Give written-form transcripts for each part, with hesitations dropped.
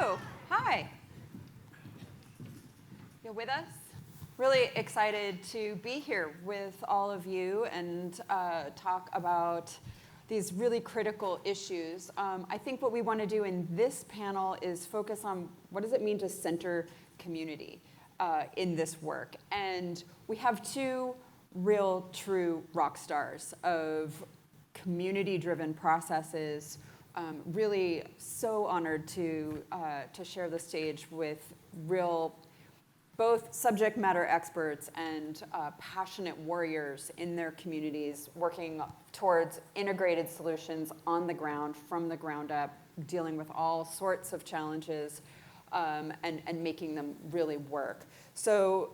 Hello. Hi. You with us? Really excited to be here with all of you and talk about these really critical issues. I think what we want to do in this panel is focus on what does it mean to center community in this work. And we have two real, true rock stars of community-driven processes. Really so honored to share the stage with real both subject matter experts and passionate warriors in their communities working towards integrated solutions on the ground, from the ground up, dealing with all sorts of challenges and making them really work. So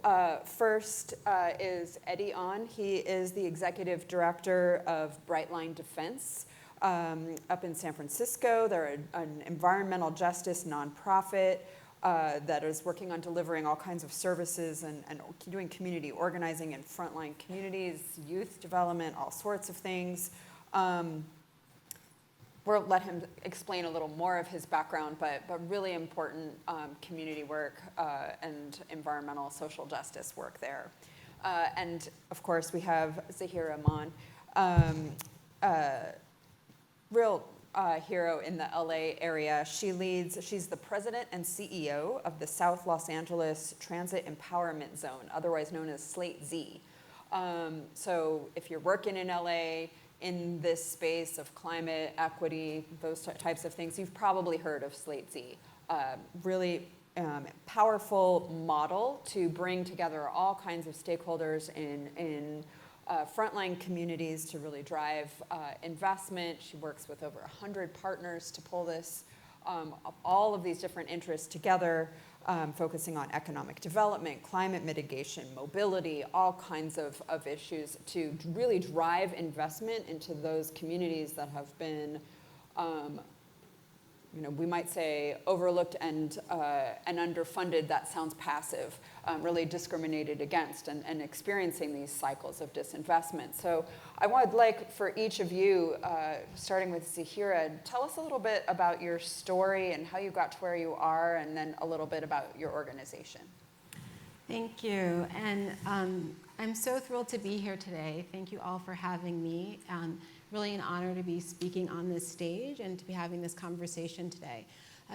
first is Eddie On. He is the executive director of Brightline Defense up in San Francisco. They're an environmental justice nonprofit that is working on delivering all kinds of services and doing community organizing in frontline communities, youth development, all sorts of things. We'll let him explain a little more of his background, but really important community work and environmental social justice work there. And of course, we have Zahirah Mann, real hero in the LA area. She's the president and CEO of the South Los Angeles Transit Empowerment Zone, otherwise known as Slate Z. So if you're working in LA in this space of climate, equity, those types of things, you've probably heard of Slate Z. Really powerful model to bring together all kinds of stakeholders in frontline communities to really drive investment. She works with over 100 partners to pull this, all of these different interests together, focusing on economic development, climate mitigation, mobility, all kinds of issues to really drive investment into those communities that have been, we might say overlooked and underfunded. That sounds passive, really discriminated against and experiencing these cycles of disinvestment. So I would like for each of you, starting with Zahirah, tell us a little bit about your story and how you got to where you are, and then a little bit about your organization. Thank you, and I'm so thrilled to be here today. Thank you all for having me. Really an honor to be speaking on this stage and to be having this conversation today.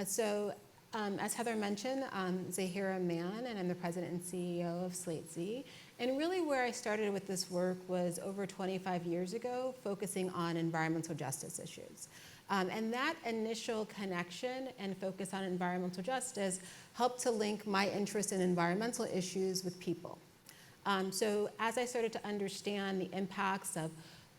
So as Heather mentioned, I'm Zahirah Mann, and I'm the president and CEO of Slate Z. And really where I started with this work was over 25 years ago, focusing on environmental justice issues. And that initial connection and focus on environmental justice helped to link my interest in environmental issues with people. So as I started to understand the impacts of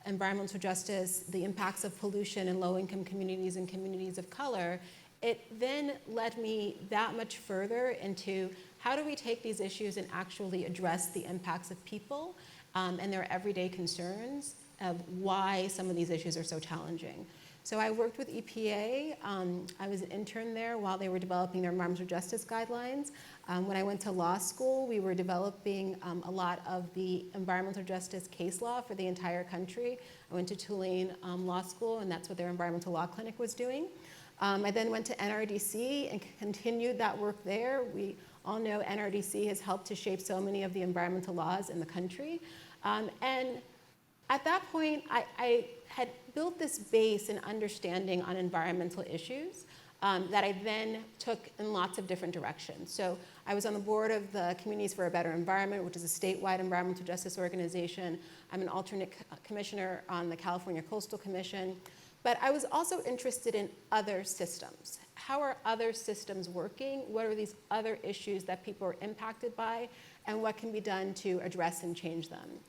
environmental justice, the impacts of pollution in low-income communities and communities of color, it then led me that much further into how do we take these issues and actually address the impacts of people and their everyday concerns of why some of these issues are so challenging. So I worked with EPA. I was an intern there while they were developing their environmental justice guidelines. When I went to law school, we were developing a lot of the environmental justice case law for the entire country. I went to Tulane Law School, and that's what their environmental law clinic was doing. I then went to NRDC and continued that work there. We all know NRDC has helped to shape so many of the environmental laws in the country. And at that point, I had built this base and understanding on environmental issues that I then took in lots of different directions. So I was on the board of the Communities for a Better Environment, which is a statewide environmental justice organization. I'm an alternate commissioner on the California Coastal Commission. But I was also interested in other systems. How are other systems working? What are these other issues that people are impacted by? And what can be done to address and change them?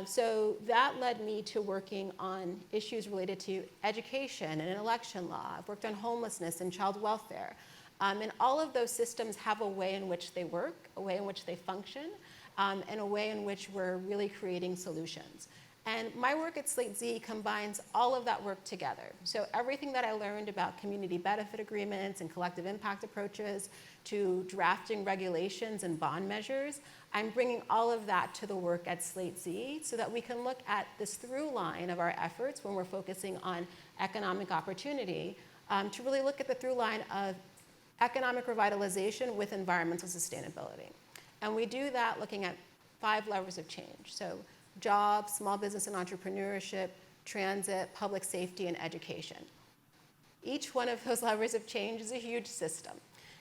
So that led me to working on issues related to education and election law. I've worked on homelessness and child welfare. And all of those systems have a way in which they work, a way in which they function, and a way in which we're really creating solutions. And my work at Slate Z combines all of that work together. So everything that I learned about community benefit agreements and collective impact approaches to drafting regulations and bond measures, I'm bringing all of that to the work at Slate Z so that we can look at this through line of our efforts when we're focusing on economic opportunity, to really look at the through line of economic revitalization with environmental sustainability. And we do that looking at 5 levers of change. So jobs, small business and entrepreneurship, transit, public safety, and education. Each one of those levers of change is a huge system.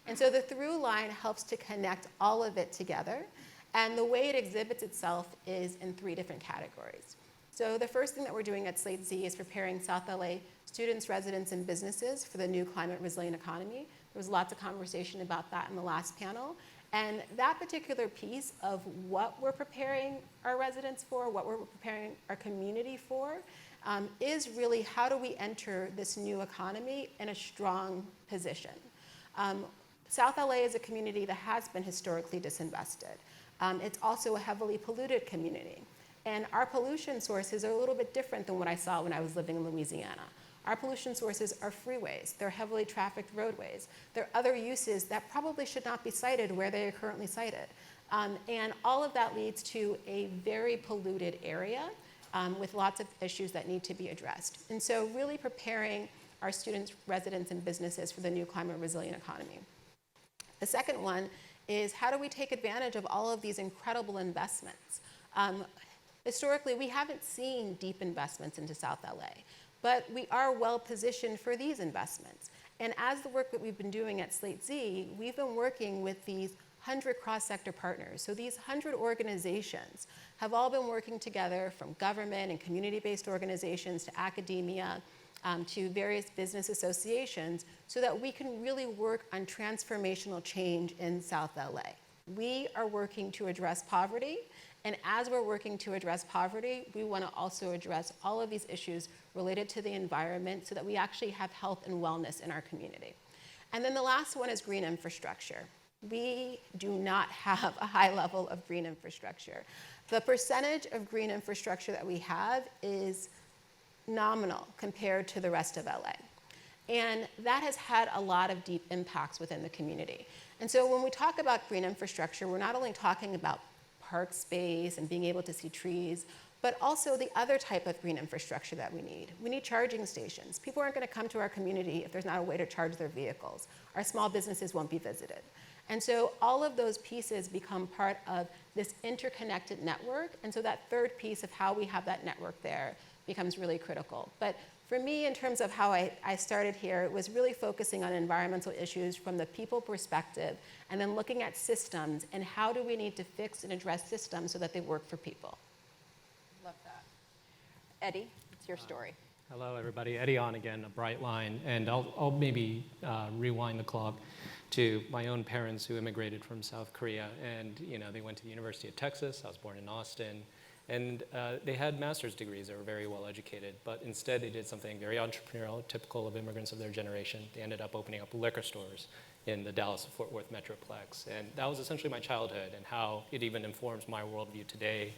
And so the through line helps to connect all of it together. And the way it exhibits itself is in 3 different categories. So the first thing that we're doing at Slate Z is preparing South LA students, residents, and businesses for the new climate resilient economy. There was lots of conversation about that in the last panel. And that particular piece of what we're preparing our residents for, what we're preparing our community for, is really how do we enter this new economy in a strong position. South LA is a community that has been historically disinvested. It's also a heavily polluted community. And our pollution sources are a little bit different than what I saw when I was living in Louisiana. Our pollution sources are freeways. They're heavily trafficked roadways. There are other uses that probably should not be cited where they are currently cited. And all of that leads to a very polluted area with lots of issues that need to be addressed. And so really preparing our students, residents, and businesses for the new climate resilient economy. The second one is how do we take advantage of all of these incredible investments? Historically, we haven't seen deep investments into South LA, but we are well positioned for these investments. And as the work that we've been doing at Slate Z, we've been working with these 100 cross-sector partners. So these 100 organizations have all been working together, from government and community-based organizations to academia, to various business associations, so that we can really work on transformational change in South LA. We are working to address poverty, and as we're working to address poverty, we want to also address all of these issues related to the environment so that we actually have health and wellness in our community. And then the last one is green infrastructure. We do not have a high level of green infrastructure. The percentage of green infrastructure that we have is nominal compared to the rest of LA. And that has had a lot of deep impacts within the community. And so when we talk about green infrastructure, we're not only talking about park space and being able to see trees, but also the other type of green infrastructure that we need. We need charging stations. People aren't going to come to our community if there's not a way to charge their vehicles. Our small businesses won't be visited. And so all of those pieces become part of this interconnected network. And so that third piece of how we have that network there becomes really critical. But for me, in terms of how I started here, it was really focusing on environmental issues from the people perspective, and then looking at systems and how do we need to fix and address systems so that they work for people. Love that. Eddie, it's your story. Hello, everybody. Eddie on again, a Brightline. And I'll maybe rewind the clock to my own parents who immigrated from South Korea. And they went to the University of Texas. I was born in Austin. And they had master's degrees. They were very well educated. But instead, they did something very entrepreneurial, typical of immigrants of their generation. They ended up opening up liquor stores in the Dallas-Fort Worth Metroplex. And that was essentially my childhood and how it even informs my worldview today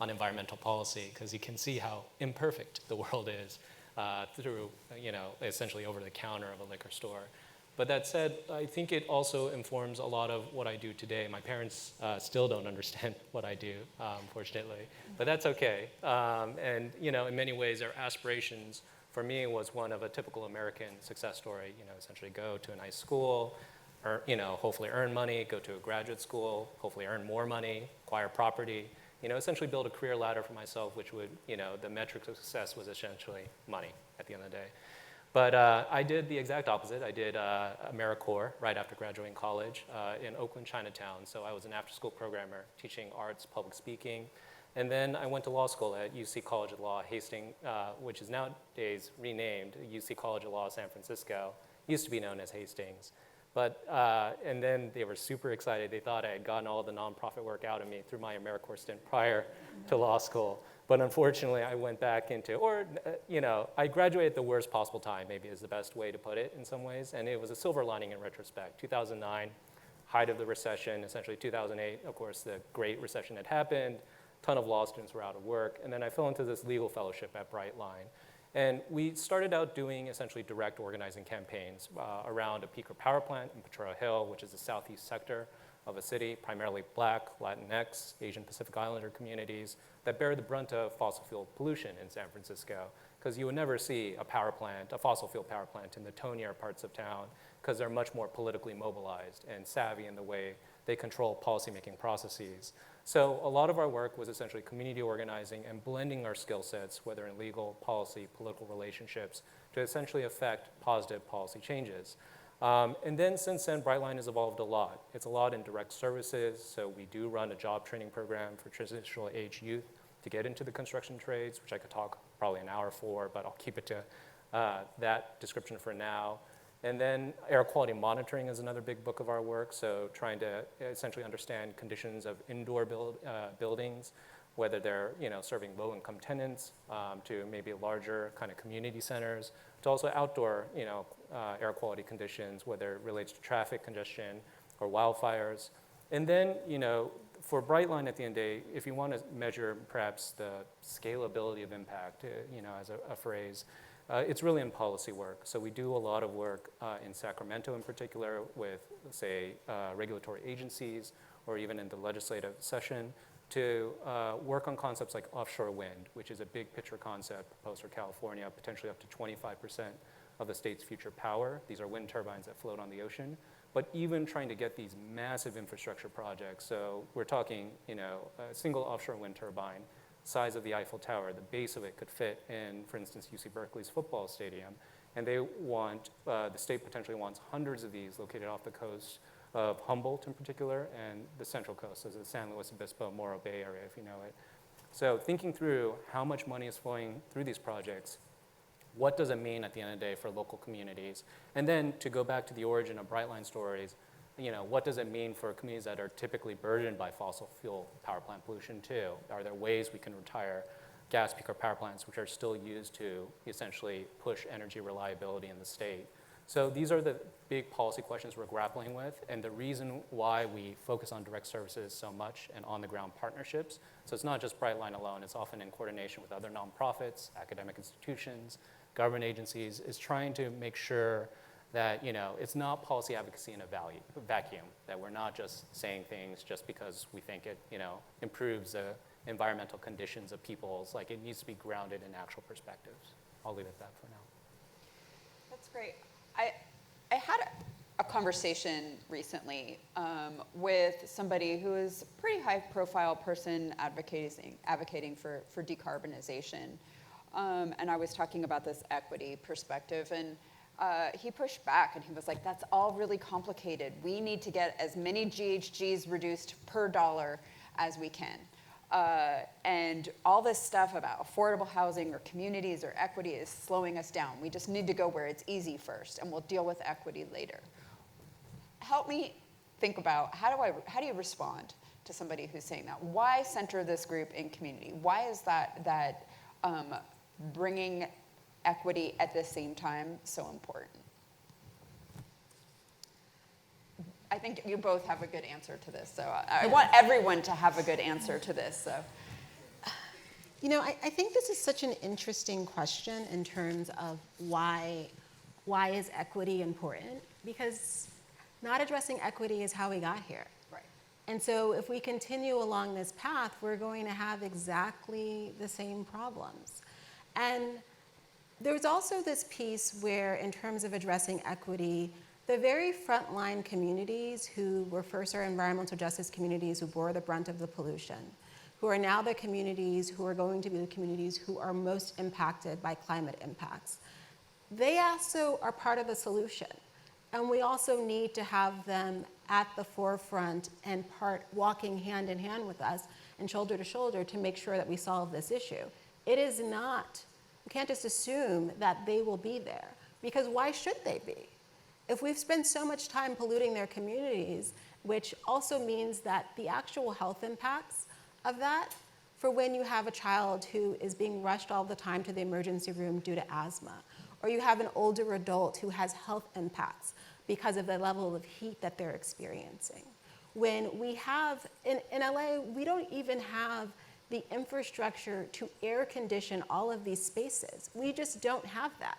on environmental policy, because you can see how imperfect the world is through, essentially over the counter of a liquor store. But that said, I think it also informs a lot of what I do today. My parents still don't understand what I do, unfortunately, but that's okay. And in many ways, their aspirations for me was one of a typical American success story. Essentially go to a nice school, hopefully earn money, go to a graduate school, hopefully earn more money, acquire property. Essentially build a career ladder for myself, which would, the metric of success was essentially money at the end of the day. But I did the exact opposite. I did AmeriCorps right after graduating college in Oakland, Chinatown. So I was an after-school programmer teaching arts, public speaking. And then I went to law school at UC College of Law, Hastings, which is nowadays renamed UC College of Law, San Francisco. Used to be known as Hastings. But, and then they were super excited. They thought I had gotten all the nonprofit work out of me through my AmeriCorps stint prior to law school. But unfortunately, I went back into, I graduated at the worst possible time, maybe is the best way to put it in some ways. And it was a silver lining in retrospect. 2009, height of the recession, essentially 2008, of course, the Great Recession had happened. A ton of law students were out of work. And then I fell into this legal fellowship at Brightline. And we started out doing essentially direct organizing campaigns around a peaker power plant in Potrero Hill, which is the southeast sector of a city, primarily Black, Latinx, Asian Pacific Islander communities that bear the brunt of fossil fuel pollution in San Francisco. Because you would never see a fossil fuel power plant in the tonier parts of town, because they're much more politically mobilized and savvy in the way they control policymaking processes. So a lot of our work was essentially community organizing and blending our skill sets, whether in legal, policy, political relationships, to essentially affect positive policy changes. And then since then, Brightline has evolved a lot. It's a lot in direct services, so we do run a job training program for transitional age youth to get into the construction trades, which I could talk probably an hour for, but I'll keep it to that description for now. And then air quality monitoring is another big book of our work, so trying to essentially understand conditions of indoor buildings, whether they're serving low-income tenants to maybe larger kind of community centers, to also outdoor air quality conditions, whether it relates to traffic congestion or wildfires. And then for Brightline at the end of the day, if you want to measure perhaps the scalability of impact, as a phrase, it's really in policy work. So we do a lot of work in Sacramento in particular with, say, regulatory agencies or even in the legislative session to work on concepts like offshore wind, which is a big picture concept proposed for California, potentially up to 25% of the state's future power. These are wind turbines that float on the ocean. But even trying to get these massive infrastructure projects, so we're talking, a single offshore wind turbine, size of the Eiffel Tower, the base of it could fit in, for instance, UC Berkeley's football stadium. And they want, the state potentially wants hundreds of these located off the coast of Humboldt in particular, and the Central Coast, so the San Luis Obispo, Morro Bay area, if you know it. So thinking through how much money is flowing through these projects, what does it mean at the end of the day for local communities? And then to go back to the origin of Brightline stories, what does it mean for communities that are typically burdened by fossil fuel power plant pollution too? Are there ways we can retire gas peaker power plants which are still used to essentially push energy reliability in the state? So these are the big policy questions we're grappling with, and the reason why we focus on direct services so much and on-the-ground partnerships. So it's not just Brightline alone, it's often in coordination with other nonprofits, academic institutions, government agencies, is trying to make sure that it's not policy advocacy in a vacuum, that we're not just saying things just because we think it improves the environmental conditions of people's, like it needs to be grounded in actual perspectives. I'll leave it at that for now. That's great. I had a conversation recently with somebody who is a pretty high-profile person advocating for decarbonization. And I was talking about this equity perspective, and he pushed back, and he was like, that's all really complicated. We need to get as many GHGs reduced per dollar as we can. And all this stuff about affordable housing or communities or equity is slowing us down. We just need to go where it's easy first, and we'll deal with equity later. Help me think about how do you respond to somebody who's saying that? Why center this group in community? Why is that bringing equity at the same time so important? I think you both have a good answer to this, so I want everyone to have a good answer to this. So, I think this is such an interesting question in terms of why is equity important? Because not addressing equity is how we got here. right. And so if we continue along this path, we're going to have exactly the same problems. And there's also this piece where, in terms of addressing equity, the very frontline communities who were first our environmental justice communities who bore the brunt of the pollution, who are now the communities who are going to be the communities who are most impacted by climate impacts, they also are part of the solution. And we also need to have them at the forefront and walking hand in hand with us and shoulder to shoulder to make sure that we solve this issue. It is not, we can't just assume that they will be there, because why should they be? If we've spent so much time polluting their communities, which also means that the actual health impacts of that, for when you have a child who is being rushed all the time to the emergency room due to asthma, or you have an older adult who has health impacts because of the level of heat that they're experiencing. When we have, in LA, we don't even have the infrastructure to air condition all of these spaces. We just don't have that.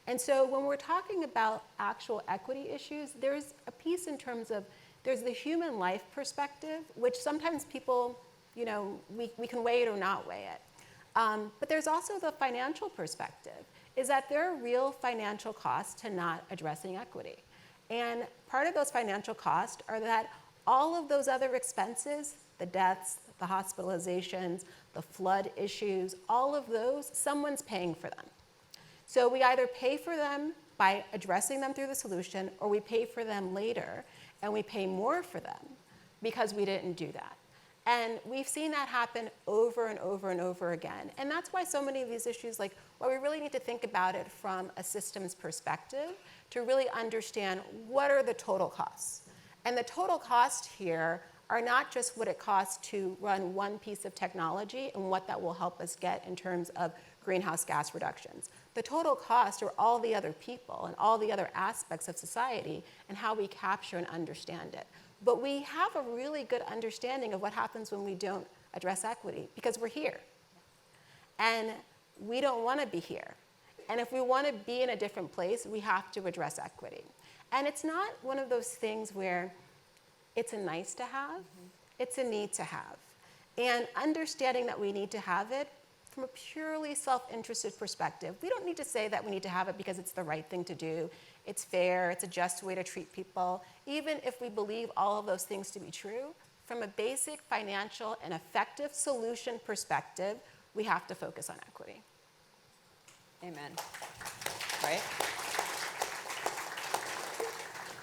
And so when we're talking about actual equity issues, there's a piece in terms of, there's the human life perspective, which sometimes people, we can weigh it or not weigh it. But there's also the financial perspective, is that there are real financial costs to not addressing equity. And part of those financial costs are that all of those other expenses, the deaths, the hospitalizations, the flood issues, all of those, someone's paying for them. So we either pay for them by addressing them through the solution, or we pay for them later, and we pay more for them because we didn't do that. And we've seen that happen over and over and over again. And that's why so many of these issues, like, well, we really need to think about it from a systems perspective to really understand what are the total costs. And the total cost here are not just what it costs to run one piece of technology and what that will help us get in terms of greenhouse gas reductions. The total cost are all the other people and all the other aspects of society and how we capture and understand it. But we have a really good understanding of what happens when we don't address equity, because we're here. And we don't want to be here. And if we want to be in a different place, we have to address equity. And it's not one of those things where it's a nice to have, it's a need to have. And understanding that we need to have it from a purely self-interested perspective. We don't need to say that we need to have it because it's the right thing to do. It's fair, it's a just way to treat people. Even if we believe all of those things to be true, from a basic financial and effective solution perspective, we have to focus on equity. Amen. Right?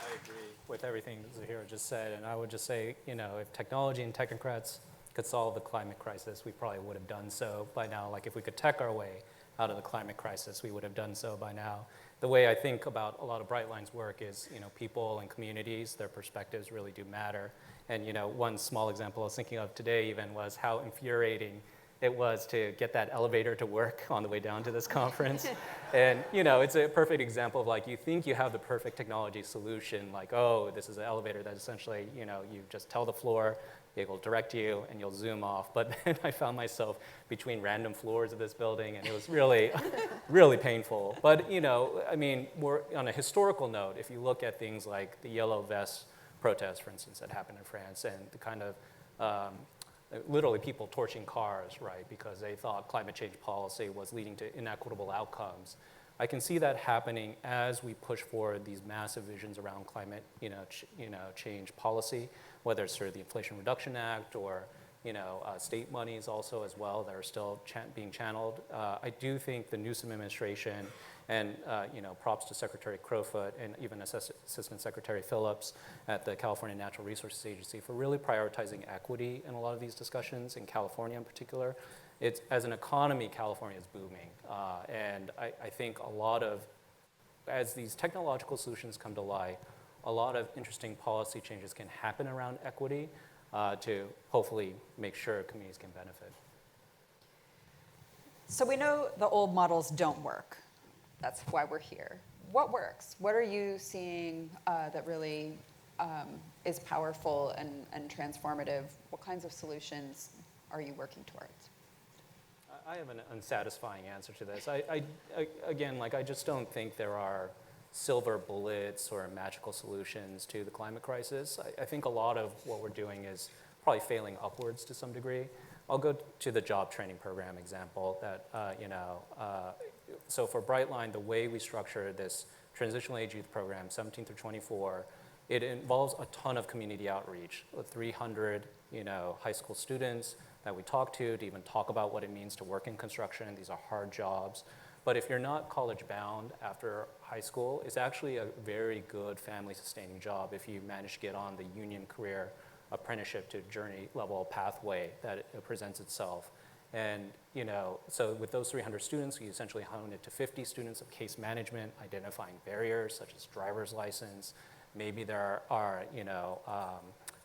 I agree with everything Zahirah just said, and I would just say, if technology and technocrats could solve the climate crisis, we probably would have done so by now. Like, if we could tech our way out of the climate crisis, we would have done so by now. The way I think about a lot of Brightline's work is, people and communities, their perspectives really do matter. And, one small example I was thinking of today even was how infuriating it was to get that elevator to work on the way down to this conference. And, it's a perfect example of, like, you think you have the perfect technology solution, like, oh, this is an elevator that essentially, you just tell the floor, it will direct you, and you'll zoom off. But then I found myself between random floors of this building, and it was really, really painful. But, more on a historical note, if you look at things like the Yellow Vest protests, for instance, that happened in France, and the kind of literally people torching cars, right, because they thought climate change policy was leading to inequitable outcomes. I can see that happening as we push forward these massive visions around climate, change policy, whether it's through the Inflation Reduction Act or, state monies also as well that are still being channeled. I do think the Newsom administration and, props to Secretary Crowfoot and even Assistant Secretary Phillips at the California Natural Resources Agency for really prioritizing equity in a lot of these discussions, in California in particular. It's, as an economy, California is booming. And I think as these technological solutions come to light, a lot of interesting policy changes can happen around equity to hopefully make sure communities can benefit. So we know the old models don't work. That's why we're here. What works? What are you seeing that really is powerful and transformative? What kinds of solutions are you working towards? I have an unsatisfying answer to this. Again, I just don't think there are silver bullets or magical solutions to the climate crisis. I think a lot of what we're doing is probably failing upwards to some degree. I'll go to the job training program example that, so for Brightline, the way we structure this transitional age youth program, 17 through 24, it involves a ton of community outreach, 300, high school students that we talk to even talk about what it means to work in construction. These are hard jobs. But if you're not college bound after high school, it's actually a very good family sustaining job if you manage to get on the union career apprenticeship to journey level pathway that it presents itself. And so with those 300 students, we essentially hone it to 50 students of case management, identifying barriers such as driver's license. Maybe there are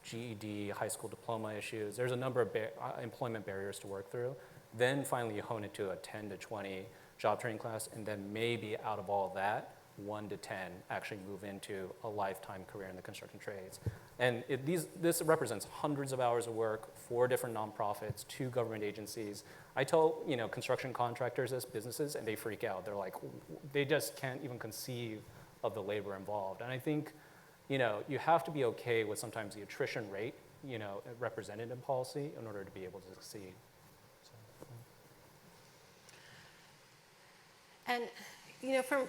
GED, high school diploma issues. There's a number of employment barriers to work through. Then finally you hone it to a 10 to 20 job training class, and then maybe out of all that, 1 to 10 actually move into a lifetime career in the construction trades. And this represents hundreds of hours of work, 4 different nonprofits, 2 government agencies. I tell construction contractors this, businesses, and they freak out. They're like, they just can't even conceive of the labor involved. And I think you have to be okay with sometimes the attrition rate represented in policy in order to be able to succeed. And from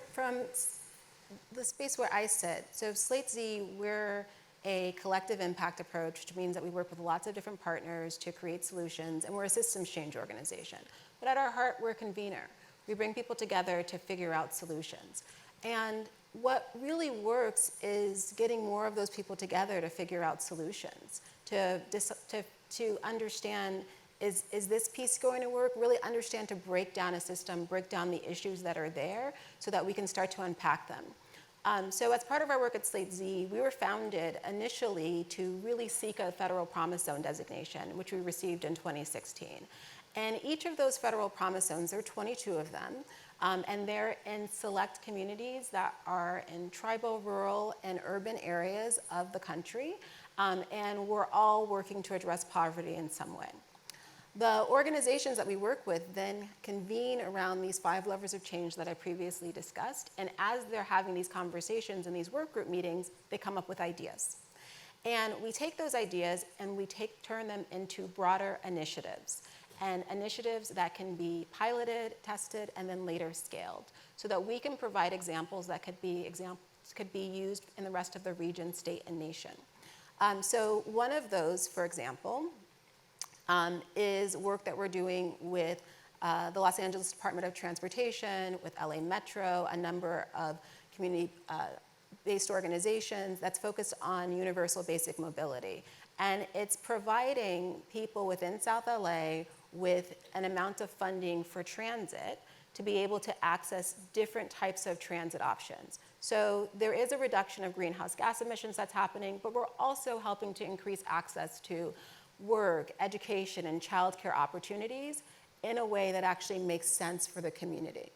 the space where I sit, so Slate Z, we're a collective impact approach, which means that we work with lots of different partners to create solutions, and we're a systems change organization. But at our heart, we're a convener. We bring people together to figure out solutions. And what really works is getting more of those people together to figure out solutions, to understand, is this piece going to work? Really understand, to break down a system, break down the issues that are there so that we can start to unpack them. So as part of our work at Slate Z, we were founded initially to really seek a federal promise zone designation, which we received in 2016. And each of those federal promise zones, there are 22 of them, and they're in select communities that are in tribal, rural, and urban areas of the country, and we're all working to address poverty in some way. The organizations that we work with then convene around these 5 levers of change that I previously discussed, and as they're having these conversations in these work group meetings, they come up with ideas. And we take those ideas and we turn them into broader initiatives, and initiatives that can be piloted, tested, and then later scaled, so that we can provide examples that could be used in the rest of the region, state, and nation. So one of those, for example, is work that we're doing with the Los Angeles Department of Transportation, with LA Metro, a number of community-based organizations that's focused on universal basic mobility. And it's providing people within South LA with an amount of funding for transit to be able to access different types of transit options. So there is a reduction of greenhouse gas emissions that's happening, but we're also helping to increase access to work, education, and childcare opportunities in a way that actually makes sense for the community.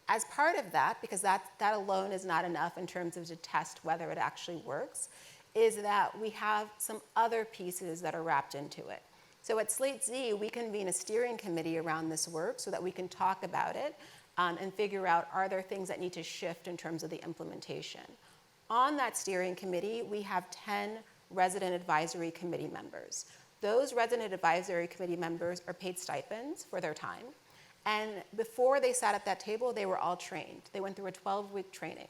As part of that, because that alone is not enough in terms of to test whether it actually works, is that we have some other pieces that are wrapped into it. So at Slate Z, we convene a steering committee around this work so that we can talk about it and figure out, are there things that need to shift in terms of the implementation. On that steering committee, we have 10 resident advisory committee members. Those resident advisory committee members are paid stipends for their time. And before they sat at that table, they were all trained. They went through a 12-week training.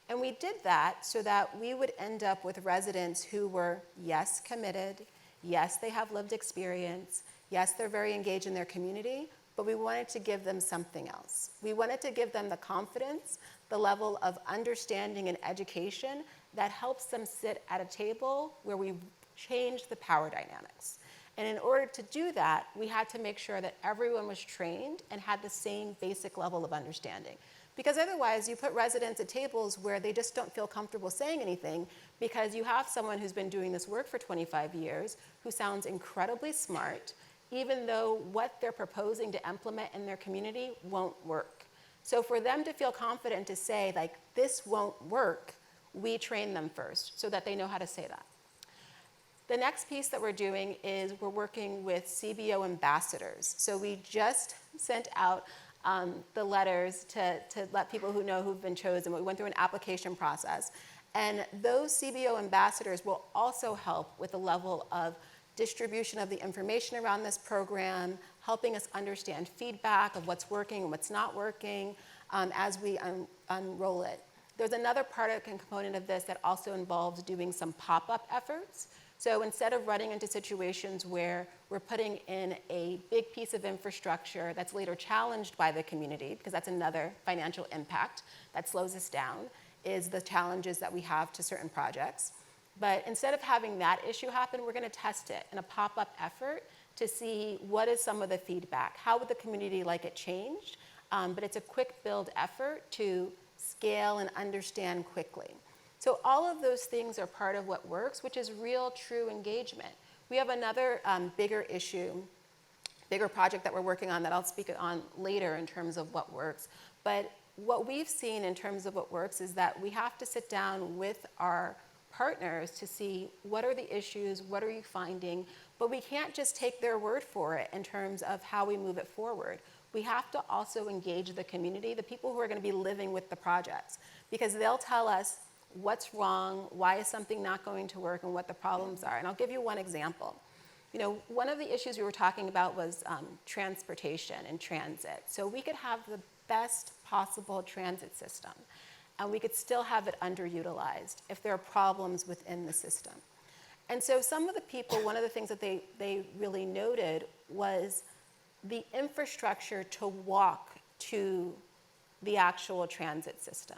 And we did that so that we would end up with residents who were, yes, committed, yes, they have lived experience, yes, they're very engaged in their community, but we wanted to give them something else. We wanted to give them the confidence, the level of understanding and education that helps them sit at a table where we've changed the power dynamics. And in order to do that, we had to make sure that everyone was trained and had the same basic level of understanding. Because otherwise, you put residents at tables where they just don't feel comfortable saying anything, because you have someone who's been doing this work for 25 years, who sounds incredibly smart, even though what they're proposing to implement in their community won't work. So for them to feel confident to say, like, this won't work, we train them first so that they know how to say that. The next piece that we're doing is we're working with CBO ambassadors. So we just sent out the letters to let people who know who've been chosen. We went through an application process. And those CBO ambassadors will also help with the level of distribution of the information around this program, helping us understand feedback of what's working and what's not working as we unroll it. There's another part and component of this that also involves doing some pop-up efforts. So instead of running into situations where we're putting in a big piece of infrastructure that's later challenged by the community, because that's another financial impact that slows us down, is the challenges that we have to certain projects. But instead of having that issue happen, we're going to test it in a pop-up effort to see what is some of the feedback. How would the community like it changed? But it's a quick build effort to scale and understand quickly. So all of those things are part of what works, which is real, true engagement. We have another bigger project that we're working on that I'll speak on later in terms of what works. But what we've seen in terms of what works is that we have to sit down with our partners to see what are the issues, what are you finding, but we can't just take their word for it in terms of how we move it forward. We have to also engage the community, the people who are going to be living with the projects, because they'll tell us what's wrong, why is something not going to work, and what the problems are. And I'll give you one example. You know, one of the issues we were talking about was transportation and transit. So we could have the best possible transit system. and we could still have it underutilized if there are problems within the system. And so some of the people, one of the things that they really noted was the infrastructure to walk to the actual transit system,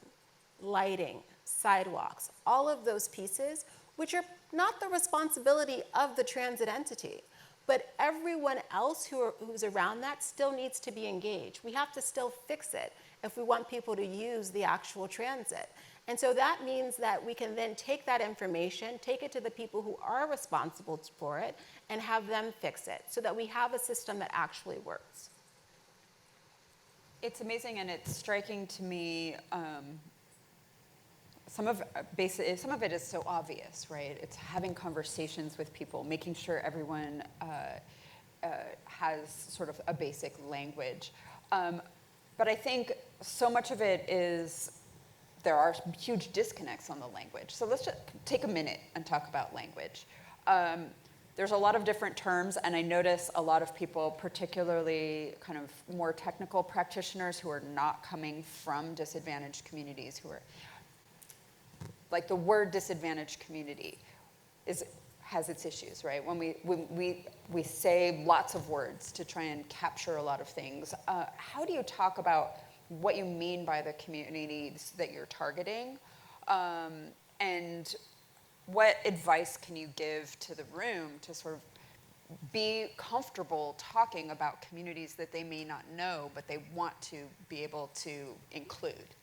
lighting, sidewalks, all of those pieces, which are not the responsibility of the transit entity, but everyone else who's around that still needs to be engaged. We have to still fix it if we want people to use the actual transit. And so that means that we can then take that information, take it to the people who are responsible for it, and have them fix it so that we have a system that actually works. It's amazing, and it's striking to me. Some of it is so obvious, right? It's having conversations with people, making sure everyone has sort of a basic language. But I think so much of it is there are huge disconnects on the language. So let's just take a minute and talk about language. There's a lot of different terms, and I notice a lot of people, particularly kind of more technical practitioners who are not coming from disadvantaged communities, who are like the word disadvantaged community has its issues, right? When we say lots of words to try and capture a lot of things, how do you talk about what you mean by the communities that you're targeting, and what advice can you give to the room to sort of be comfortable talking about communities that they may not know, but they want to be able to include?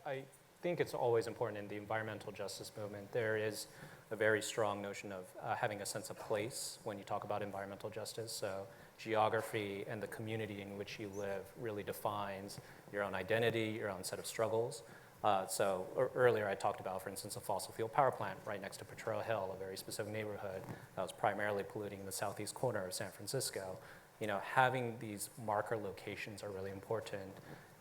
I think it's always important in the environmental justice movement. There is a very strong notion of having a sense of place when you talk about environmental justice. So geography and the community in which you live really defines your own identity, your own set of struggles. Earlier I talked about, for instance, a fossil fuel power plant right next to Potrero Hill, a very specific neighborhood that was primarily polluting the southeast corner of San Francisco. You know, having these marker locations are really important.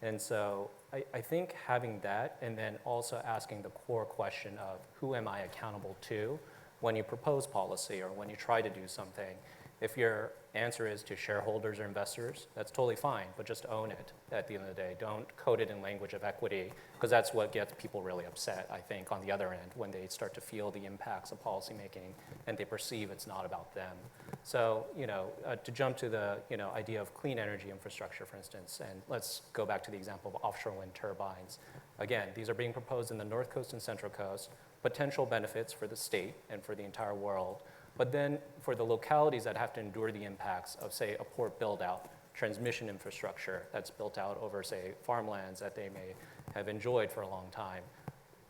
And so I think having that, and then also asking the core question of who am I accountable to when you propose policy or when you try to do something. If your answer is to shareholders or investors, that's totally fine, but just own it at the end of the day. Don't code it in language of equity, because that's what gets people really upset, I think, on the other end, when they start to feel the impacts of policymaking and they perceive it's not about them. So, to jump to the, idea of clean energy infrastructure, for instance, and let's go back to the example of offshore wind turbines. Again, these are being proposed in the North Coast and Central Coast, potential benefits for the state and for the entire world. But then for the localities that have to endure the impacts of, say, a port build-out, transmission infrastructure that's built out over, say, farmlands that they may have enjoyed for a long time,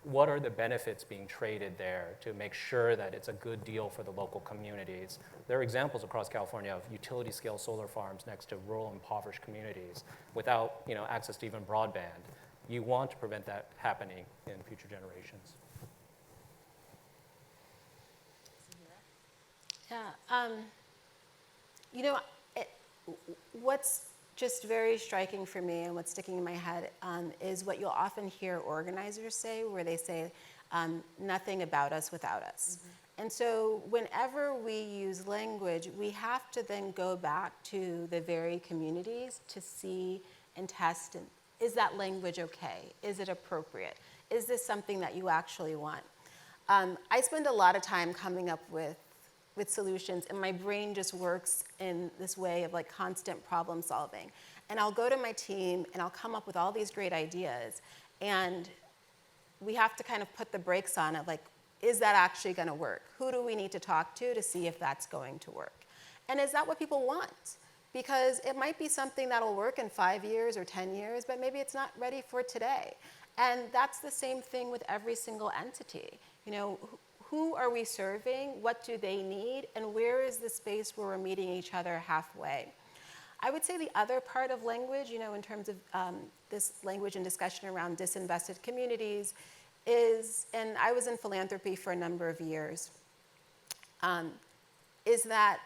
what are the benefits being traded there to make sure that it's a good deal for the local communities? There are examples across California of utility-scale solar farms next to rural, impoverished communities without, access to even broadband. You want to prevent that happening in future generations. Yeah, what's just very striking for me and what's sticking in my head is what you'll often hear organizers say, where they say, nothing about us without us. Mm-hmm. And so whenever we use language, we have to then go back to the very communities to see and test, and is that language okay? Is it appropriate? Is this something that you actually want? I spend a lot of time coming up with solutions, and my brain just works in this way of like constant problem solving. And I'll go to my team and I'll come up with all these great ideas, and we have to kind of put the brakes on it, like, is that actually going to work? Who do we need to talk to see if that's going to work? And is that what people want? Because it might be something that'll work in 5 years or 10 years, but maybe it's not ready for today. And that's the same thing with every single entity. Who are we serving? What do they need? And where is the space where we're meeting each other halfway? I would say the other part of language, in terms of this language and discussion around disinvested communities is, and I was in philanthropy for a number of years, is that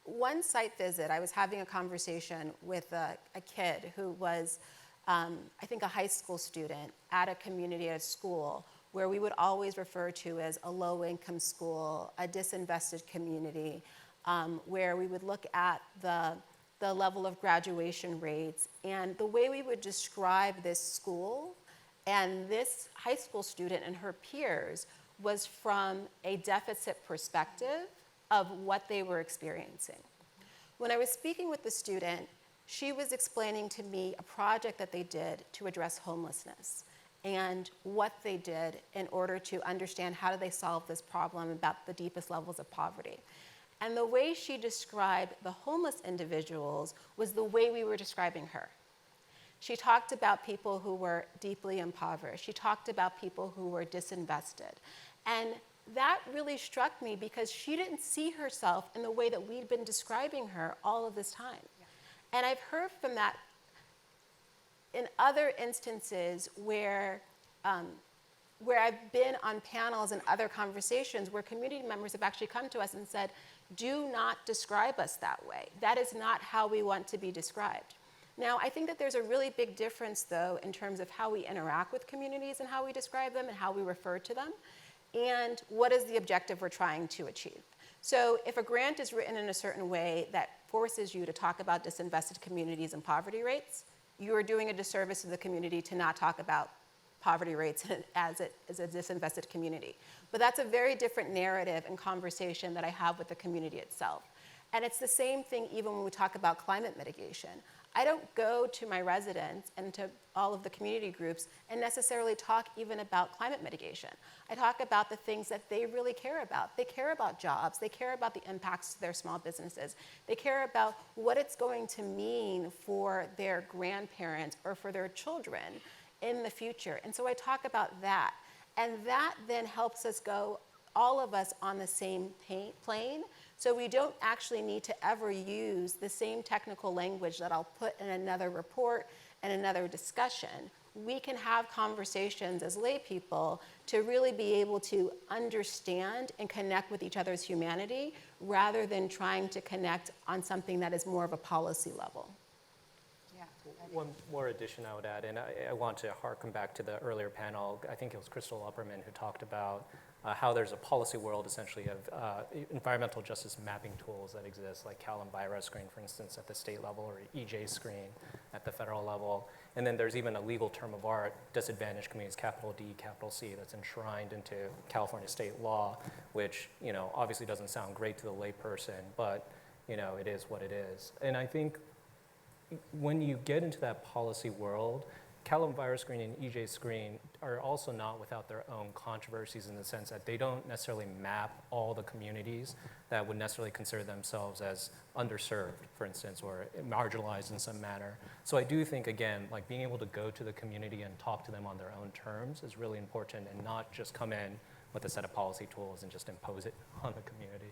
one site visit, I was having a conversation with a kid who was, I think, a high school student at a community, at a school, where we would always refer to as a low-income school, a disinvested community, where we would look at the the level of graduation rates, and the way we would describe this school and this high school student and her peers was from a deficit perspective of what they were experiencing. When I was speaking with the student, she was explaining to me a project that they did to address homelessness and what they did in order to understand how do they solve this problem about the deepest levels of poverty. And the way she described the homeless individuals was the way we were describing her. She talked about people who were deeply impoverished. She talked about people who were disinvested. And that really struck me because she didn't see herself in the way that we'd been describing her all of this time. Yeah. And I've heard from that in other instances where I've been on panels and other conversations where community members have actually come to us and said, do not describe us that way. That is not how we want to be described. Now, I think that there's a really big difference, though, in terms of how we interact with communities and how we describe them and how we refer to them, and what is the objective we're trying to achieve. So if a grant is written in a certain way that forces you to talk about disinvested communities and poverty rates, you are doing a disservice to the community to not talk about poverty rates as a disinvested community. But that's a very different narrative and conversation that I have with the community itself. And it's the same thing even when we talk about climate mitigation. I don't go to my residents and to all of the community groups and necessarily talk even about climate mitigation. I talk about the things that they really care about. They care about jobs. They care about the impacts to their small businesses. They care about what it's going to mean for their grandparents or for their children in the future. And so I talk about that. And that then helps us go, all of us, on the same plane. So we don't actually need to ever use the same technical language that I'll put in another report and another discussion. We can have conversations as lay people to really be able to understand and connect with each other's humanity rather than trying to connect on something that is more of a policy level. Yeah. One more addition I would add, and I want to harken back to the earlier panel. I think it was Crystal Upperman who talked about how there's a policy world essentially of environmental justice mapping tools that exist, like Cal Enviro Screen, for instance, at the state level, or EJ Screen at the federal level. And then there's even a legal term of art, disadvantaged communities, capital D, capital C, that's enshrined into California state law, which, you know, obviously doesn't sound great to the layperson, but, you know, it is what it is. And I think when you get into that policy world, Cal Enviro Screen and EJ Screen are also not without their own controversies in the sense that they don't necessarily map all the communities that would necessarily consider themselves as underserved, for instance, or marginalized in some manner. So I do think, again, like being able to go to the community and talk to them on their own terms is really important, and not just come in with a set of policy tools and just impose it on the community.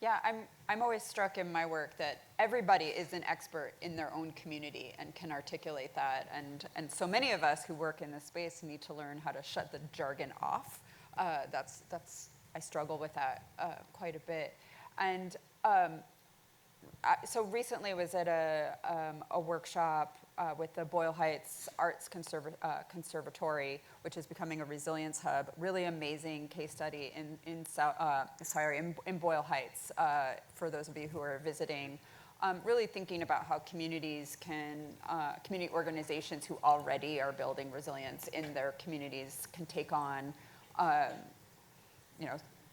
Yeah, I'm always struck in my work that everybody is an expert in their own community and can articulate that. And so many of us who work in this space need to learn how to shut the jargon off. I struggle with that quite a bit. And so recently I was at a workshop with the Boyle Heights Arts Conservatory, which is becoming a resilience hub. Really amazing case study in Boyle Heights, for those of you who are visiting. Really thinking about how communities community organizations who already are building resilience in their communities can take on,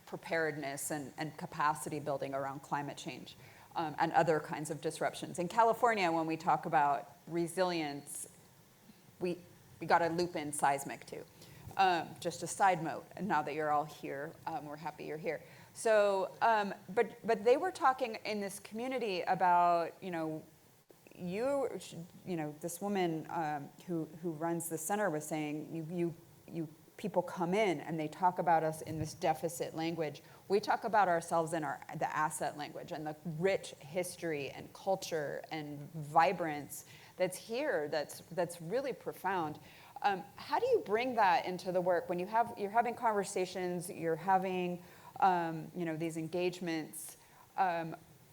preparedness and capacity building around climate change. And other kinds of disruptions. In California, when we talk about resilience, we got to loop in seismic too. Just a side note, and now that you're all here, we're happy you're here. So, but they were talking in this community about, this woman who runs the center was saying, you people come in and they talk about us in this deficit language. We talk about ourselves in the asset language and the rich history and culture and vibrance that's here, that's really profound. How do you bring that into the work when you're having conversations, you're having these engagements?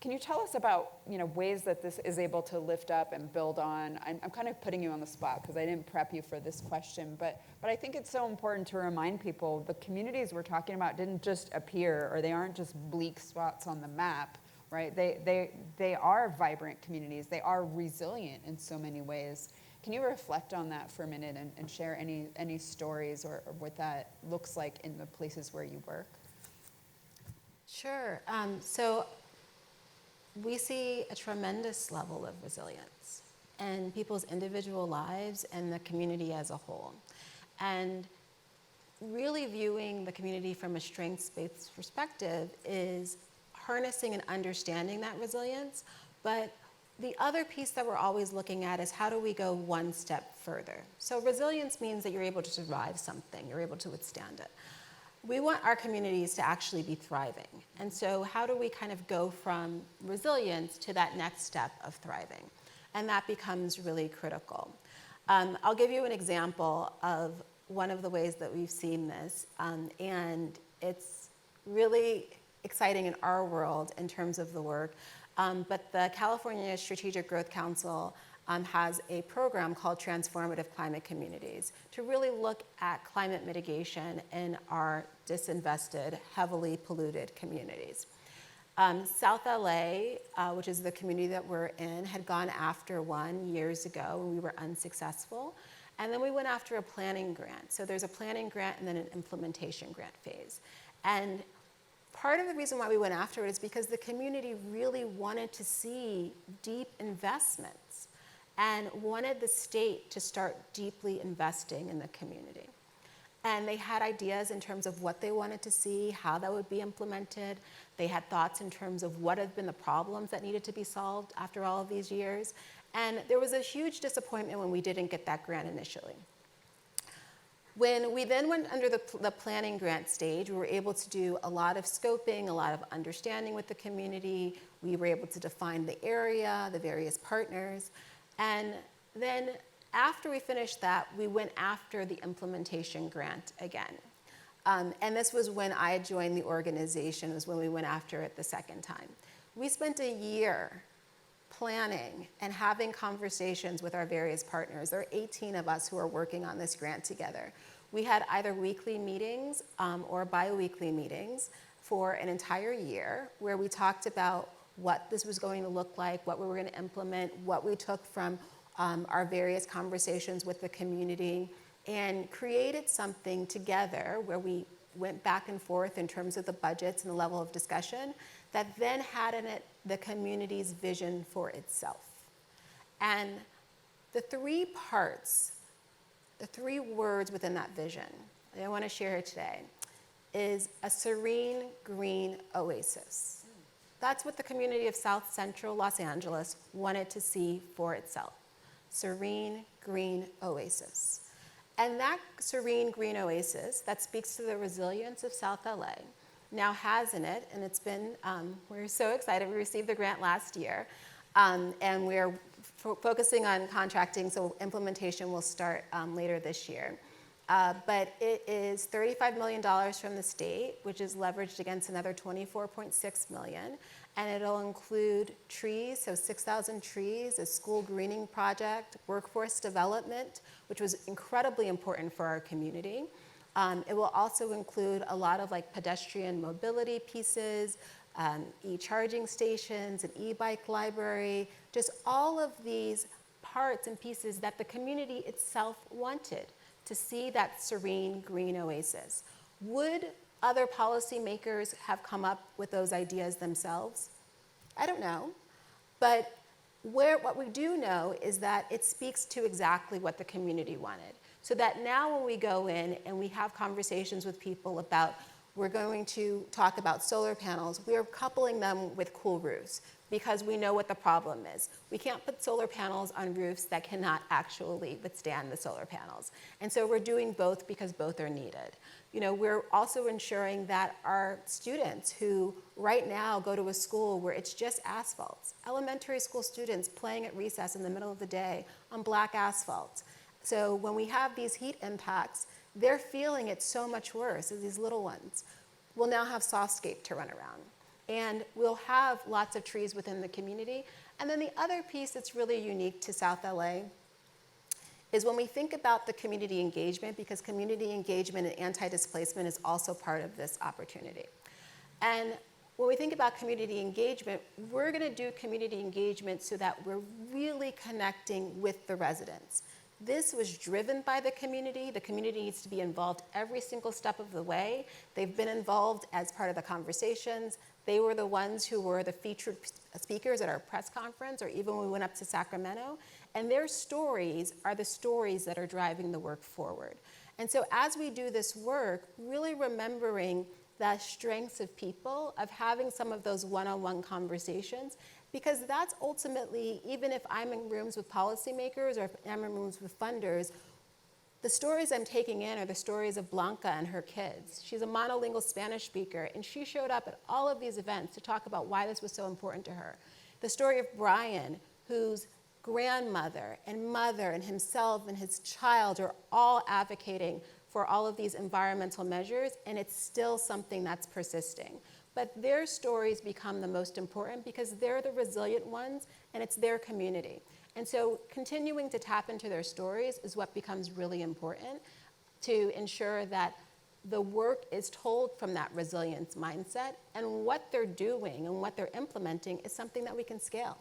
Can you tell us about ways that this is able to lift up and build on? I'm kind of putting you on the spot because I didn't prep you for this question, but I think it's so important to remind people the communities we're talking about didn't just appear, or they aren't just bleak spots on the map, right? They are vibrant communities. They are resilient in so many ways. Can you reflect on that for a minute and share any stories or what that looks like in the places where you work? Sure. So we see a tremendous level of resilience in people's individual lives and the community as a whole. And really viewing the community from a strengths-based perspective is harnessing and understanding that resilience. But the other piece that we're always looking at is how do we go one step further? So resilience means that you're able to survive something, you're able to withstand it. We want our communities to actually be thriving. And so how do we kind of go from resilience to that next step of thriving? And that becomes really critical. I'll give you an example of one of the ways that we've seen this. And it's really exciting in our world in terms of the work. But the California Strategic Growth Council has a program called Transformative Climate Communities to really look at climate mitigation in our disinvested, heavily polluted communities. South LA, which is the community that we're in, had gone after one years ago and we were unsuccessful. And then we went after a planning grant. So there's a planning grant and then an implementation grant phase. And part of the reason why we went after it is because the community really wanted to see deep investments and wanted the state to start deeply investing in the community. And they had ideas in terms of what they wanted to see, how that would be implemented. They had thoughts in terms of what had been the problems that needed to be solved after all of these years. And there was a huge disappointment when we didn't get that grant initially. When we then went under the planning grant stage, we were able to do a lot of scoping, a lot of understanding with the community. We were able to define the area, the various partners. And then after we finished that, we went after the implementation grant again. And this was when I joined the organization, was when we went after it the second time. We spent a year planning and having conversations with our various partners. There are 18 of us who are working on this grant together. We had either weekly meetings or bi-weekly meetings for an entire year where we talked about what this was going to look like, what we were going to implement, what we took from our various conversations with the community, and created something together where we went back and forth in terms of the budgets and the level of discussion that then had in it the community's vision for itself. And the three parts, the three words within that vision that I want to share here today is a serene green oasis. That's what the community of South Central Los Angeles wanted to see for itself. Serene green oasis. And that serene green oasis that speaks to the resilience of South LA now has in it, and it's been, we're so excited, we received the grant last year, and we're focusing on contracting, so implementation will start later this year. But it is $35 million from the state, which is leveraged against another $24.6 million. And it'll include trees, so 6,000 trees, a school greening project, workforce development, which was incredibly important for our community. It will also include a lot of pedestrian mobility pieces, e-charging stations, an e-bike library, just all of these parts and pieces that the community itself wanted to see that serene green oasis. Would other policymakers have come up with those ideas themselves? I don't know. But what we do know is that it speaks to exactly what the community wanted. So that now when we go in and we have conversations with people about, we're going to talk about solar panels, we are coupling them with cool roofs because we know what the problem is. We can't put solar panels on roofs that cannot actually withstand the solar panels. And so we're doing both because both are needed. We're also ensuring that our students who right now go to a school where it's just asphalt, elementary school students playing at recess in the middle of the day on black asphalt. So when we have these heat impacts, they're feeling it so much worse as these little ones. We'll now have softscape to run around. And we'll have lots of trees within the community. And then the other piece that's really unique to South LA is when we think about the community engagement, because community engagement and anti-displacement is also part of this opportunity. And when we think about community engagement, we're going to do community engagement so that we're really connecting with the residents. This was driven by the community. The community needs to be involved every single step of the way. They've been involved as part of the conversations. They were the ones who were the featured speakers at our press conference, or even when we went up to Sacramento. And their stories are the stories that are driving the work forward. And so as we do this work, really remembering the strengths of people, of having some of those one-on-one conversations, because that's ultimately, even if I'm in rooms with policymakers or if I'm in rooms with funders, the stories I'm taking in are the stories of Blanca and her kids. She's a monolingual Spanish speaker, and she showed up at all of these events to talk about why this was so important to her. The story of Brian, whose grandmother and mother and himself and his child are all advocating for all of these environmental measures, and it's still something that's persisting. But their stories become the most important because they're the resilient ones, and it's their community. And so continuing to tap into their stories is what becomes really important to ensure that the work is told from that resilience mindset, and what they're doing and what they're implementing is something that we can scale.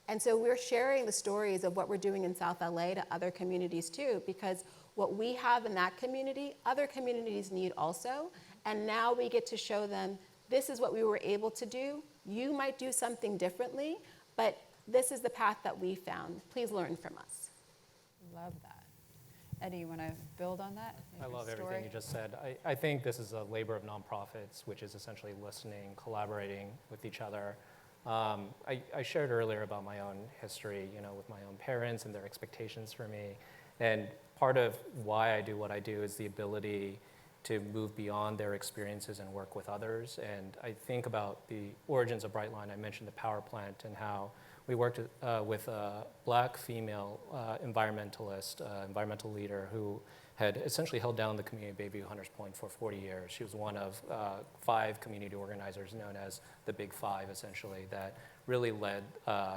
And so we're sharing the stories of what we're doing in South LA to other communities too, because what we have in that community, other communities need also. And now we get to show them, this is what we were able to do. You might do something differently, but this is the path that we found. Please learn from us. Love that. Eddie, you want to build on that? I love Your everything you just said. I think this is a labor of nonprofits, which is essentially listening, collaborating with each other. I shared earlier about my own history, with my own parents and their expectations for me. And part of why I do what I do is the ability to move beyond their experiences and work with others. And I think about the origins of Brightline. I mentioned the power plant and how we worked with a Black female environmentalist, environmental leader who had essentially held down the community of Bayview Hunters Point for 40 years. She was one of 5 community organizers known as the Big Five, essentially, that really led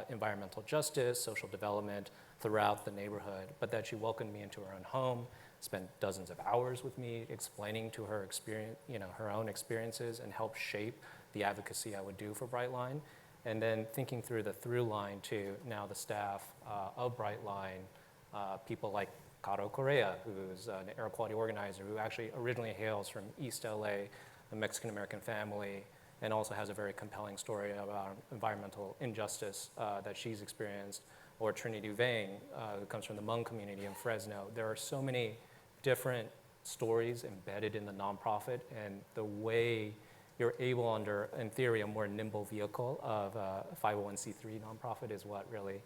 environmental justice, social development throughout the neighborhood, but that she welcomed me into her own home, spent dozens of hours with me explaining to her experience, her own experiences, and helped shape the advocacy I would do for Brightline. And then thinking through the through line to now the staff of Brightline, people like Caro Correa, who's an air quality organizer, who actually originally hails from East LA, a Mexican-American family, and also has a very compelling story about environmental injustice that she's experienced, or Trinity Vang, who comes from the Hmong community in Fresno. There are so many different stories embedded in the nonprofit, and the way you're able, under, in theory, a more nimble vehicle of a 501c3 nonprofit is what really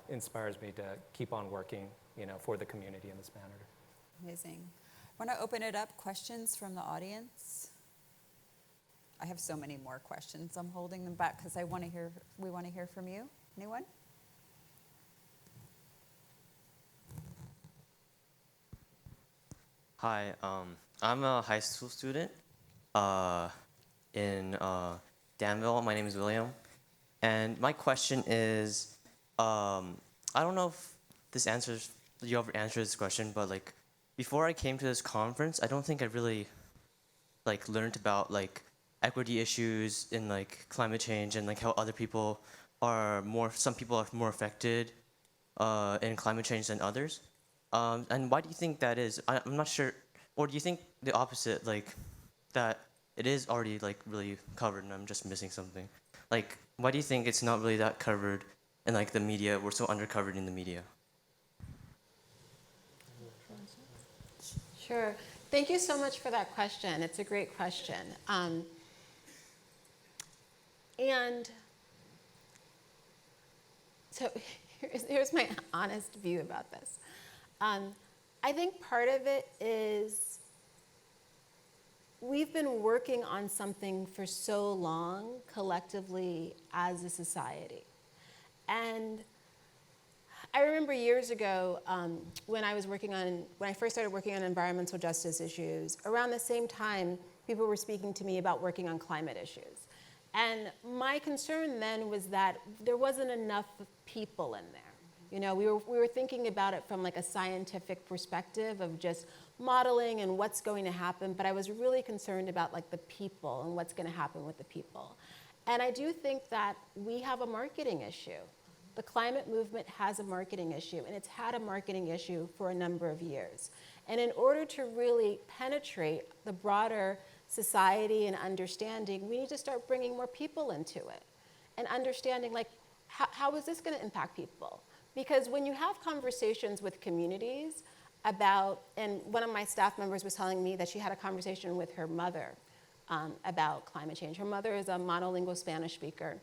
inspires me to keep on working, for the community in this manner. Amazing. I want to open it up. Questions from the audience? I have so many more questions. I'm holding them back because we want to hear from you. Anyone? Hi, I'm a high school student in Danville. My name is William. And my question is, I don't know if you ever answered this question, but before I came to this conference, I don't think I really learned about equity issues in climate change and how other people some people are more affected in climate change than others. And why do you think that is? I'm not sure. Or do you think the opposite, that it is already really covered and I'm just missing something? Why do you think it's not really that covered in the media? We're so undercovered in the media. Sure. Thank you so much for that question. It's a great question. And so here's my honest view about this. I think part of it is we've been working on something for so long collectively as a society. And I remember years ago when I first started working on environmental justice issues, around the same time, people were speaking to me about working on climate issues. And my concern then was that there wasn't enough people in there. We were thinking about it from a scientific perspective of just modeling and what's going to happen, but I was really concerned about like the people and what's going to happen with the people. And I do think that we have a marketing issue. The climate movement has a marketing issue, and it's had a marketing issue for a number of years. And in order to really penetrate the broader society and understanding, we need to start bringing more people into it and understanding like, how is this going to impact people? Because when you have conversations with communities about, and one of my staff members was telling me that she had a conversation with her mother about climate change. Her mother is a monolingual Spanish speaker,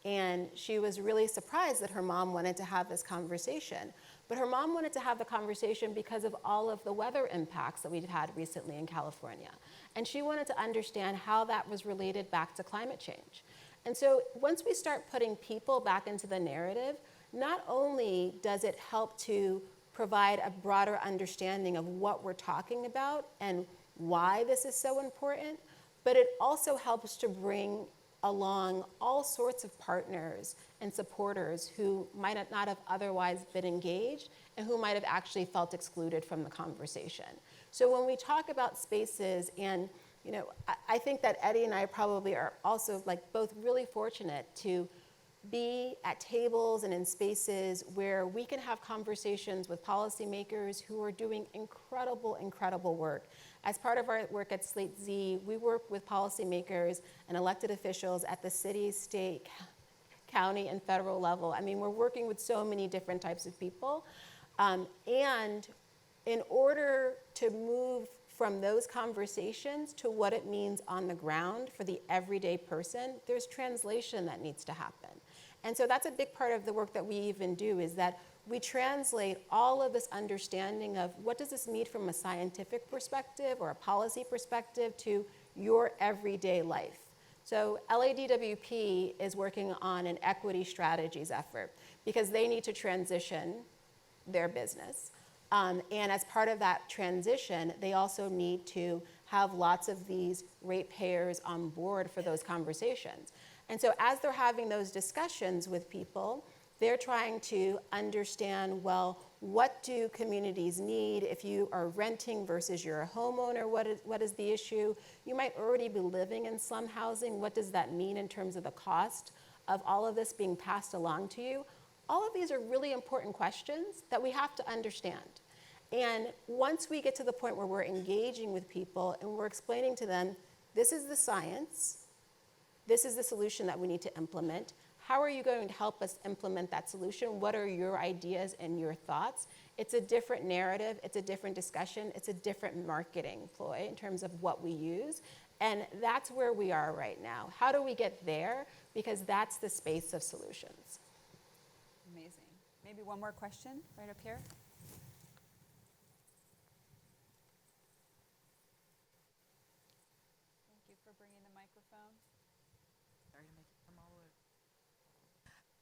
and she was really surprised that her mom wanted to have this conversation. But her mom wanted to have the conversation because of all of the weather impacts that we've had recently in California. And she wanted to understand how that was related back to climate change. And so once we start putting people back into the narrative, not only does it help to provide a broader understanding of what we're talking about and why this is so important, but it also helps to bring along all sorts of partners and supporters who might not have otherwise been engaged and who might have actually felt excluded from the conversation. So when we talk about spaces, and I think that Eddie and I probably are also like both really fortunate to be at tables and in spaces where we can have conversations with policymakers who are doing incredible, incredible work. As part of our work at Slate Z, we work with policymakers and elected officials at the city, state, county, and federal level. I mean, we're working with so many different types of people. And in order to move from those conversations to what it means on the ground for the everyday person, there's translation that needs to happen. And so that's a big part of the work that we even do, is that we translate all of this understanding of what does this mean from a scientific perspective or a policy perspective to your everyday life. So LADWP is working on an equity strategies effort because they need to transition their business. And as part of that transition, they also need to have lots of these ratepayers on board for those conversations. And so as they're having those discussions with people, they're trying to understand, well, what do communities need? If you are renting versus you're a homeowner, what is the issue? You might already be living in slum housing. What does that mean in terms of the cost of all of this being passed along to you? All of these are really important questions that we have to understand. And once we get to the point where we're engaging with people and we're explaining to them, this is the science, this is the solution that we need to implement. How are you going to help us implement that solution? What are your ideas and your thoughts? It's a different narrative, it's a different discussion, it's a different marketing ploy in terms of what we use. And that's where we are right now. How do we get there? Because that's the space of solutions. Amazing. Maybe one more question right up here. Thank you for bringing the microphone.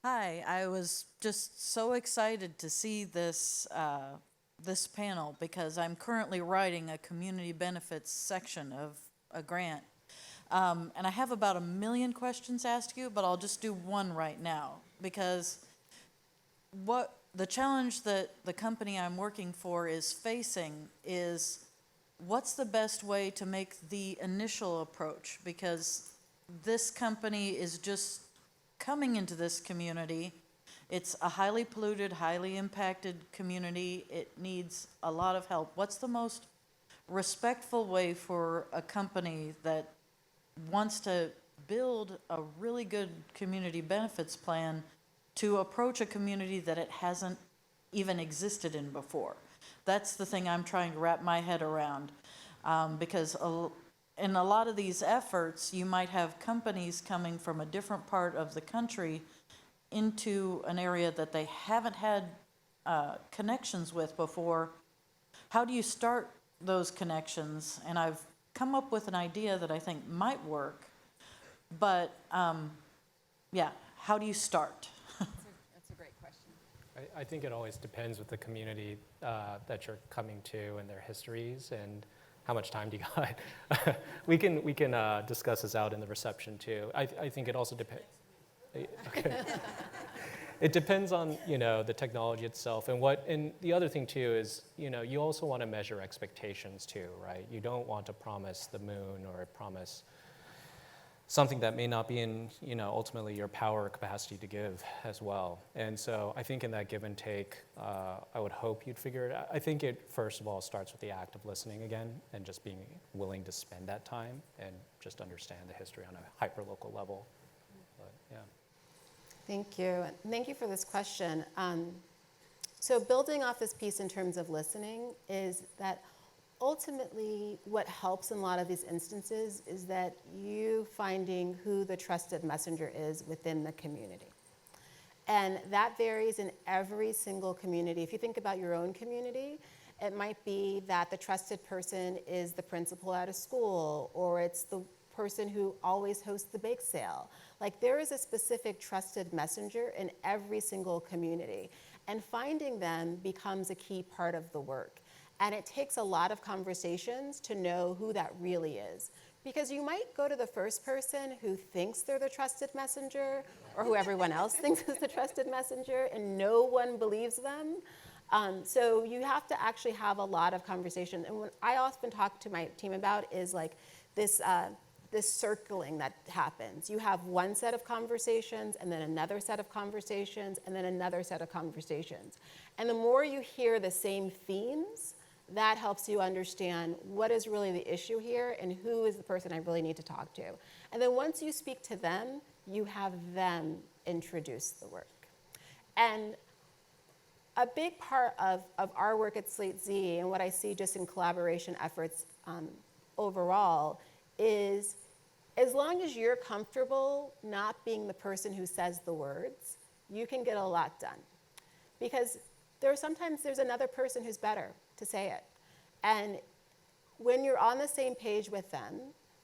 Hi, I was just so excited to see this this panel because I'm currently writing a community benefits section of a grant. And I have about 1 million questions to ask you, but I'll just do one right now because what the challenge that the company I'm working for is facing is what's the best way to make the initial approach, because this company is just coming into this community. It's a highly polluted, highly impacted community. It needs a lot of help. What's the most respectful way for a company that wants to build a really good community benefits plan to approach a community that it hasn't even existed in before? That's the thing I'm trying to wrap my head around, because in a lot of these efforts, you might have companies coming from a different part of the country into an area that they haven't had connections with before. How do you start those connections? And I've come up with an idea that I think might work, but yeah, how do you start? That's a great question. I think it always depends with the community that you're coming to and their histories and how much time do you got. we can discuss this out in the reception too. I think it also depends. Okay. It depends on, the technology itself. And the other thing too is, you also want to measure expectations too, right? You don't want to promise the moon or promise something that may not be in, ultimately your power or capacity to give as well. And so I think in that give and take, I would hope you'd figure it out. I think it, first of all, starts with the act of listening again and just being willing to spend that time and just understand the history on a hyperlocal level. But, yeah. Thank you. Thank you for this question. So building off this piece in terms of listening is that ultimately what helps in a lot of these instances is that you finding who the trusted messenger is within the community. And that varies in every single community. If you think about your own community, it might be that the trusted person is the principal at a school, or it's the person who always hosts the bake sale. Like, there is a specific trusted messenger in every single community, and finding them becomes a key part of the work. And it takes a lot of conversations to know who that really is. Because you might go to the first person who thinks they're the trusted messenger, or who everyone else thinks is the trusted messenger, and no one believes them. So you have to actually have a lot of conversation. And what I often talk to my team about is like this circling that happens. You have one set of conversations, and then another set of conversations, and then another set of conversations. And the more you hear the same themes, that helps you understand what is really the issue here and who is the person I really need to talk to. And then once you speak to them, you have them introduce the work. And a big part of our work at Slate Z, and what I see just in collaboration efforts overall, is as long as you're comfortable not being the person who says the words, you can get a lot done. Because sometimes there's another person who's better to say it. And when you're on the same page with them,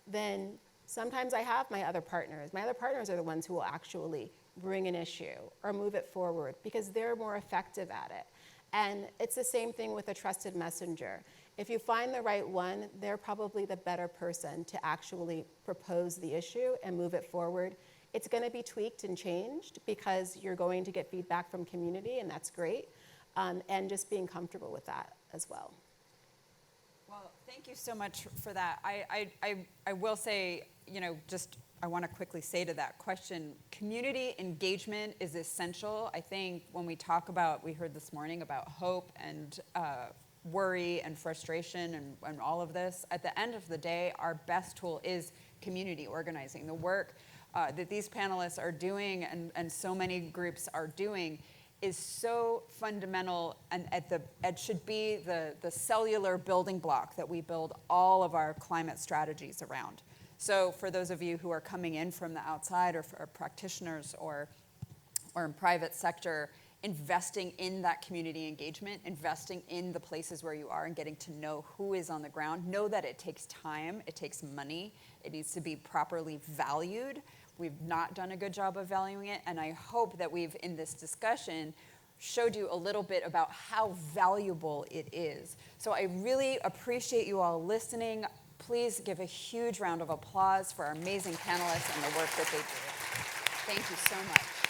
then sometimes I have my other partners. My other partners are the ones who will actually bring an issue or move it forward because they're more effective at it. And it's the same thing with a trusted messenger. If you find the right one, they're probably the better person to actually propose the issue and move it forward. It's going to be tweaked and changed because you're going to get feedback from community, and that's great. And just being comfortable with that as well. Well, thank you so much for that. I will say, I want to quickly say to that question, community engagement is essential. I think when we talk about, we heard this morning about hope and worry and frustration and all of this, at the end of the day, our best tool is community organizing. The work that these panelists are doing and so many groups are doing is so fundamental, and it should be the cellular building block that we build all of our climate strategies around. So for those of you who are coming in from the outside, or for practitioners or in private sector, investing in that community engagement, investing in the places where you are and getting to know who is on the ground, know that it takes time, it takes money, it needs to be properly valued. We've not done a good job of valuing it, and I hope that we've, in this discussion, showed you a little bit about how valuable it is. So I really appreciate you all listening. Please give a huge round of applause for our amazing panelists and the work that they do. Thank you so much.